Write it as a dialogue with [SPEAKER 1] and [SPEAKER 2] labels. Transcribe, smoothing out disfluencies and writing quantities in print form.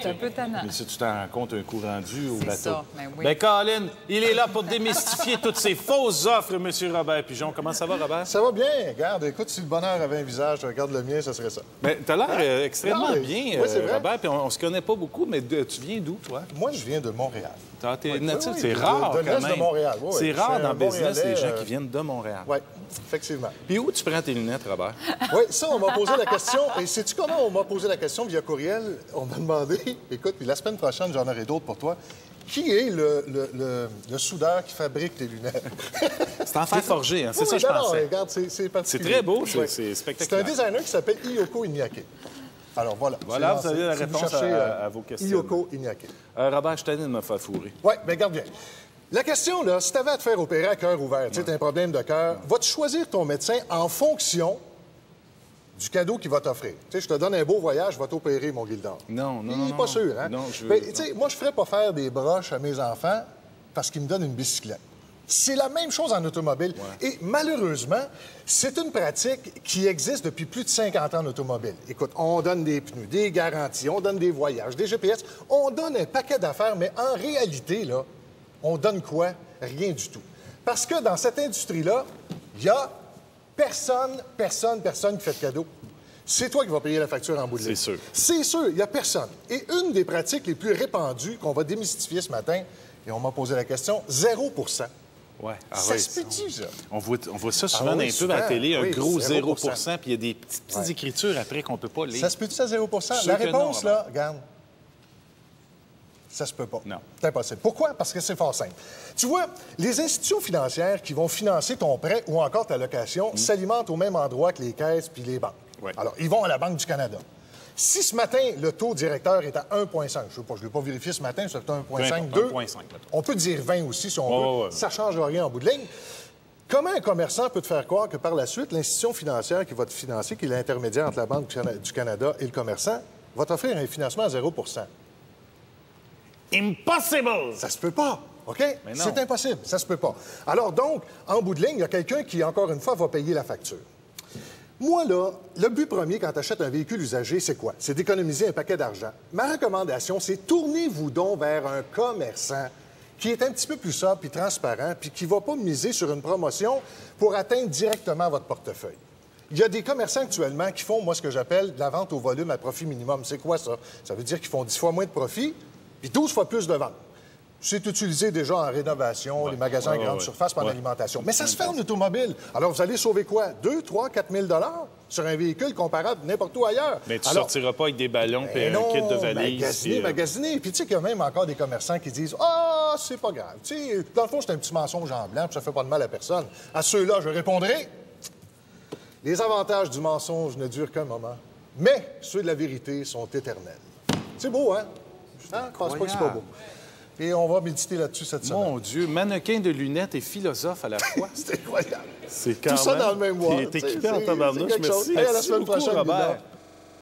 [SPEAKER 1] C'est un peu tannant.
[SPEAKER 2] Mais si tu t'en rends compte, un coup rendu au bateau.
[SPEAKER 1] Ça, ben oui.
[SPEAKER 2] Ben, Colin, il est là pour démystifier toutes ces fausses offres, M. Robert Pigeon. Comment ça va, Robert?
[SPEAKER 3] Ça va bien. Regarde, écoute, si le bonheur avait un visage, regarde le mien, ça serait ça.
[SPEAKER 2] Ben, t'as l'air extrêmement
[SPEAKER 3] Non,
[SPEAKER 2] bien,
[SPEAKER 3] oui, c'est vrai.
[SPEAKER 2] Robert, puis on se connaît pas beaucoup, mais tu viens d'où, toi?
[SPEAKER 3] Moi, je viens de Montréal.
[SPEAKER 2] T'es natif,
[SPEAKER 3] oui,
[SPEAKER 2] c'est rare,
[SPEAKER 3] de
[SPEAKER 2] quand
[SPEAKER 3] l'Est
[SPEAKER 2] même.
[SPEAKER 3] de Montréal, oui,
[SPEAKER 2] C'est
[SPEAKER 3] oui.
[SPEAKER 2] rare
[SPEAKER 3] Je
[SPEAKER 2] dans
[SPEAKER 3] suis
[SPEAKER 2] le
[SPEAKER 3] un
[SPEAKER 2] business, les
[SPEAKER 3] Montréalais,
[SPEAKER 2] gens qui viennent de Montréal.
[SPEAKER 3] Oui, effectivement.
[SPEAKER 2] Puis où tu prends tes lunettes, Robert?
[SPEAKER 3] Oui, ça, on m'a posé la question. Et sais-tu comment on m'a posé la question via courriel? On m'a demandé, écoute, puis la semaine prochaine, j'en aurai d'autres pour toi. Qui est le soudeur qui fabrique tes lunettes?
[SPEAKER 2] C'est en fer forgé, hein? C'est ça,
[SPEAKER 3] Oui,
[SPEAKER 2] je
[SPEAKER 3] non,
[SPEAKER 2] pensais.
[SPEAKER 3] regarde, c'est particulier.
[SPEAKER 2] C'est très beau,
[SPEAKER 3] Oui.
[SPEAKER 2] c'est
[SPEAKER 3] C'est
[SPEAKER 2] spectaculaire.
[SPEAKER 3] un designer qui s'appelle Iyoko Iñaki. Alors voilà.
[SPEAKER 2] Voilà,
[SPEAKER 3] C'est
[SPEAKER 2] vous avez la
[SPEAKER 3] si vous
[SPEAKER 2] réponse
[SPEAKER 3] cherchez,
[SPEAKER 2] à vos questions.
[SPEAKER 3] Iyoko Iñaki.
[SPEAKER 2] Robert, je t'aide de me faire fourrer.
[SPEAKER 3] Oui, bien, garde bien. La question, là, si tu avais à te faire opérer à cœur ouvert, tu as un problème de cœur, vas-tu choisir ton médecin en fonction du cadeau qu'il va t'offrir? Tu sais, je te donne un beau voyage, je vais t'opérer, mon Gildor.
[SPEAKER 2] Non,
[SPEAKER 3] Il n'est pas sûr, hein?
[SPEAKER 2] Non, je veux...
[SPEAKER 3] Ben, tu sais, moi, je ne ferais pas faire des broches à mes enfants parce qu'ils me donnent une bicyclette. C'est la même chose en automobile.
[SPEAKER 2] Ouais.
[SPEAKER 3] Et malheureusement, c'est une pratique qui existe depuis plus de 50 ans en automobile. Écoute, on donne des pneus, des garanties, on donne des voyages, des GPS, on donne un paquet d'affaires, mais en réalité, là, on donne quoi? Rien du tout. Parce que dans cette industrie-là, il y a personne qui fait de cadeau. C'est toi qui vas payer la facture en bout de ligne.
[SPEAKER 2] C'est sûr.
[SPEAKER 3] C'est sûr, il n'y a personne. Et une des pratiques les plus répandues qu'on va démystifier ce matin, et on m'a posé la question, 0
[SPEAKER 2] Ouais. Ah,
[SPEAKER 3] ça
[SPEAKER 2] ouais,
[SPEAKER 3] se peut-tu, ça?
[SPEAKER 2] on voit ça souvent
[SPEAKER 3] Ah oui,
[SPEAKER 2] dans les pubs à la
[SPEAKER 3] souvent.
[SPEAKER 2] télé, un
[SPEAKER 3] Oui,
[SPEAKER 2] gros 0
[SPEAKER 3] 0
[SPEAKER 2] puis il y a des petites écritures après qu'on peut pas lire.
[SPEAKER 3] Ça se peut-tu à 0
[SPEAKER 2] sûr
[SPEAKER 3] La
[SPEAKER 2] que
[SPEAKER 3] réponse,
[SPEAKER 2] non,
[SPEAKER 3] là, regarde, ça se peut pas.
[SPEAKER 2] Non.
[SPEAKER 3] C'est impossible. Pourquoi? Parce que c'est fort simple. Tu vois, les institutions financières qui vont financer ton prêt ou encore ta location s'alimentent au même endroit que les caisses puis les banques.
[SPEAKER 2] Ouais.
[SPEAKER 3] Alors, ils vont à la Banque du Canada. Si ce matin, le taux directeur est à 1,5, je ne l'ai pas vérifié ce matin, c'est 1,5, 2.
[SPEAKER 2] 1,5,
[SPEAKER 3] On peut dire 20 aussi, si on veut.
[SPEAKER 2] ouais.
[SPEAKER 3] Ça ne change rien en bout de ligne. Comment un commerçant peut te faire croire que par la suite, l'institution financière qui va te financer, qui est l'intermédiaire entre la Banque du Canada et le commerçant, va t'offrir un financement à 0
[SPEAKER 2] Impossible!
[SPEAKER 3] Ça se peut pas, OK?
[SPEAKER 2] Mais non.
[SPEAKER 3] C'est impossible, ça se peut pas. Alors donc, en bout de ligne, il y a quelqu'un qui, encore une fois, va payer la facture. Moi, là, le but premier quand tu achètes un véhicule usagé, c'est quoi? C'est d'économiser un paquet d'argent. Ma recommandation, c'est tournez-vous donc vers un commerçant qui est un petit peu plus sobre puis transparent puis qui ne va pas miser sur une promotion pour atteindre directement votre portefeuille. Il y a des commerçants actuellement qui font, moi, ce que j'appelle de la vente au volume à profit minimum. C'est quoi ça? Ça veut dire qu'ils font 10 fois moins de profit puis 12 fois plus de ventes. C'est utilisé déjà en rénovation, les magasins à grande surface, en alimentation. Mais ça se fait en automobile. Alors, vous allez sauver quoi? 2, 3, 4 000 sur un véhicule comparable n'importe où ailleurs.
[SPEAKER 2] Mais tu
[SPEAKER 3] Alors,
[SPEAKER 2] sortiras pas avec des ballons et un
[SPEAKER 3] non,
[SPEAKER 2] kit de valise.
[SPEAKER 3] magasiner, magasiner. Puis tu sais qu'il y a même encore des commerçants qui disent « Ah, c'est pas grave. » Tu sais, dans le fond, c'est un petit mensonge en blanc, puis ça fait pas de mal à personne. À ceux-là, je répondrai « Les avantages du mensonge ne durent qu'un moment, mais ceux de la vérité sont éternels. » C'est beau, hein? Je pense pas que c'est pas beau. Et on va méditer là-dessus cette semaine.
[SPEAKER 2] Mon Dieu, mannequin de lunettes et philosophe à la fois.
[SPEAKER 3] C'est incroyable.
[SPEAKER 2] C'est quand
[SPEAKER 3] Tout ça
[SPEAKER 2] même...
[SPEAKER 3] dans le même mois.
[SPEAKER 2] T'es équipé en tabarnouche.
[SPEAKER 3] C'est quelque chose.
[SPEAKER 2] Merci.
[SPEAKER 3] Hey, à la
[SPEAKER 2] Merci
[SPEAKER 3] semaine
[SPEAKER 2] beaucoup,
[SPEAKER 3] prochaine,
[SPEAKER 2] Robert.
[SPEAKER 3] Guillaume.